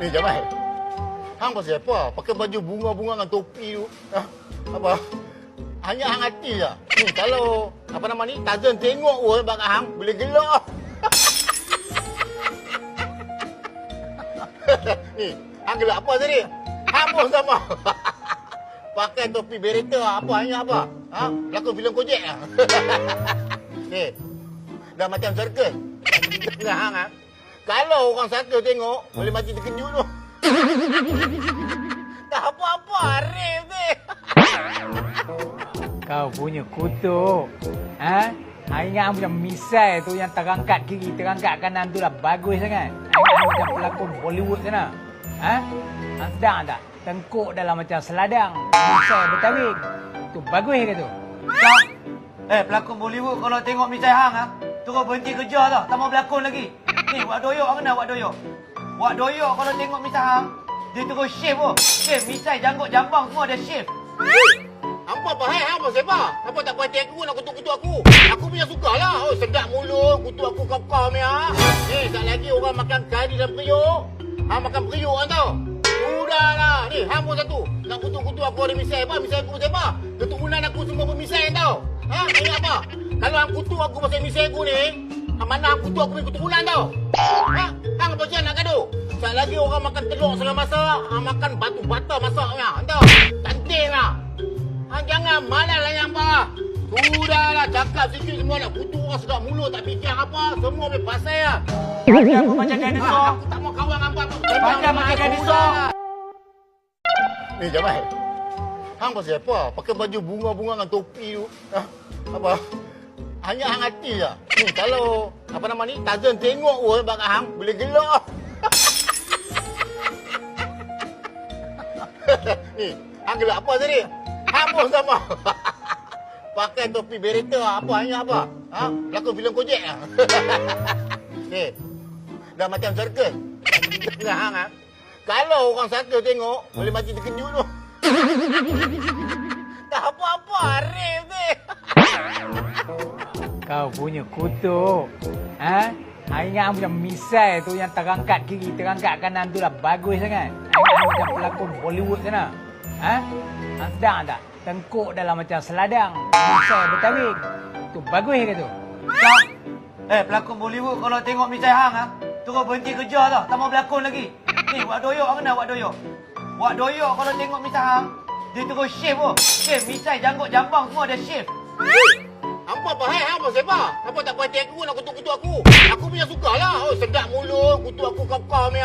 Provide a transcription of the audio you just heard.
Ni Jamal, hang pasal apa? Pakai baju bunga-bunga dengan topi tu. Apa? Hanya hang hati je. Ni kalau apa nama ni, Tarzan tengok pun bak hang boleh gelak. Ni, hang gelak apa tadi? Hang pun sama. Pakai topi bereta apa hanya apa? Pelakon filem Kojek ah. Ni, dah macam sirkus. Dengan hang kalau orang satu tengok, boleh mati terkejut tu. Tak apa-apa, Arif ni. Kau punya kutuk. Ingat macam misai tu yang terangkat kiri, terangkat kanan tu dah bagus sangat. Ingat macam pelakon Bollywood sana. Sedang tak? Tengkuk dalam macam seladang. Misai bertaring. Tu bagus ke tu? Kau, pelakon Bollywood kalau tengok misai hang terus berhenti kerja tau. Tak mau berlakon lagi. Ni, wak doyok hang kena wak doyok. Wak doyok kalau tengok misai hang, dia terus shave pun. Shave, misai, janggut, jambang semua ada shave. Hampa apa hang pasal apa? Hampa tak puas hati aku nak kutuk-kutuk aku. Aku punya sukalah. Oh, sedap mulut kutuk aku kau-kau ni Ni, tak lagi orang makan kari dalam periuk. Hang makan periuk kan tau. Sudahlah. Ni, hang pun satu. Nak kutuk-kutuk aku ada misai apa? Misai aku pasal apa? Keturunan aku semua bermisai tau. Ingat apa? Kalau hang kutuk aku pasal misai aku ni, mana hang kutuk aku punya keturunan tau. Hang apa je nak gaduh? Tak lagi orang makan telur setengah masak. Hang makan batu bata masaknya. Entah. Cantik lah. Jangan malas lah yang apa. Sudahlah cakap sikit semua nak kutuk orang sedap mulut tak fikir apa. Semua boleh pasal lah. Aku macam dinosaur. Aku tak mau kawan apa. Macam dinosaur. Ni Jamal, hang pasal apa? Pakai baju bunga-bunga dengan topi tu. Apa? Hanya hang hati je. Ni kalau apa nama ni, Tarzan tengok pun bak hang boleh gelak. Ni, hang gelak apa tadi? Hang pun sama. Pakai topi bereta apa hanya apa? Pelakon filem Kojek ah. Ni, dah macam sirkus. Dengan hang kalau orang satu tengok, boleh mati terkejut tu. Tak apa-apa, Arif ni. Kau punya kutuk. Ingat macam misai tu yang terangkat kiri, terangkat kanan tu dah bagus sangat. Ingat macam pelakon Bollywood sana. Sedang tak? Tengkuk dalam macam seladang. Misai bertaring. Tu bagus ke tu? Kau, pelakon Bollywood kalau tengok misai hang terus berhenti kerja tau. Tak mau berlakon lagi. Ni, wak doyok hang kena wak doyok. Wak doyok kalau tengok misai hang, dia terus shave pun. Shave, misai, janggut, jambang semua ada shave. Hampa apa hang pasal apa? Hampa tak puas hati aku nak kutuk-kutuk aku. Aku punya sukalah. Oh, sedap mulut kutuk aku kau-kau ni